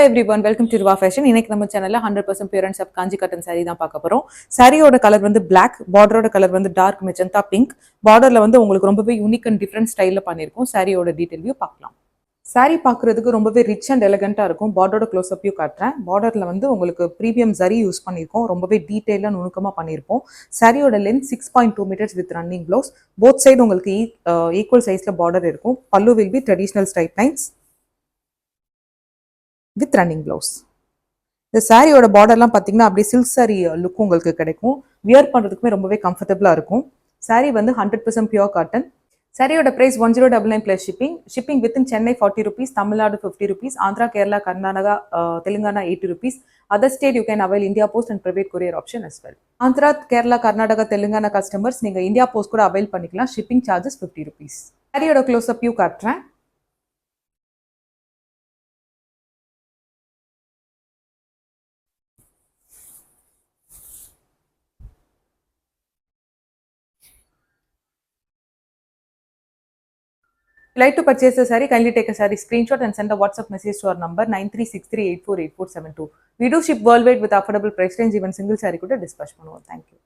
everyone, welcome to Ruva Fashion. இன்னைக்கு நம்ம சேனல்ல 100% pure and soft Kanchi cotton saree தான் பார்க்க போறோம். சாரியோட கலர் வந்து black, பார்டரோட கலர் வந்து டார்க் மெஜந்தா பிங்க். பார்டர்ல வந்து உங்களுக்கு ரொம்பவே யூனிக் அண்ட் டிஃபரெண்ட் ஸ்டைல்ல பண்ணிருக்கோம். சாரியோட டீடைல் வியூ பார்க்கலாம். சாரி பார்க்குறதுக்கு ரொம்பவே ரிச் அண்ட் எலகண்டா இருக்கும். பார்டரோட க்ளோஸ் அப் வியூ காட்டுறேன். பார்டர்ல வந்து உங்களுக்கு ப்ரீமியம் ஜரி யூஸ் பண்ணியிருக்கோம். ரொம்பவே டீடைலா நுணுக்கமா பண்ணியிருப்போம். சாரியோட length 6.2 meters with running blouse. Both side உங்களுக்கு ஈக்குவல் சைஸ்ல பார்டர் இருக்கும். பல்லு will be traditional stripe lines with running blouse. இந்த சாரியோட பார்டர்லாம் பார்த்தீங்கன்னா அப்படியே சில்க் சாரி லுக் உங்களுக்கு கிடைக்கும். வியர் பண்ணுறதுக்குமே ரொம்பவே கம்ஃபர்டபுளாக இருக்கும். சாரி வந்து 100% பியூர் காட்டன். சாரியோட price 1099 plus shipping. Shipping within Chennai 40 rupees, Tamil Nadu 50 rupees, Andhra, Kerala, Karnataka, Telangana 80 rupees. Other state you can avail India Post and private courier option as well. Andhra, Kerala, Karnataka, Telangana customers நீங்கள் இந்தியா போஸ்ட் கூட அவைல் பண்ணிக்கலாம். Shipping charges 50 rupees. சாரியோட close up view காட்டுறேன். Like to purchase the saree, kindly take a saree screenshot and send a WhatsApp message to our number 9363848472. We do ship worldwide with affordable price range. Even single saree could dispatch. Thank you.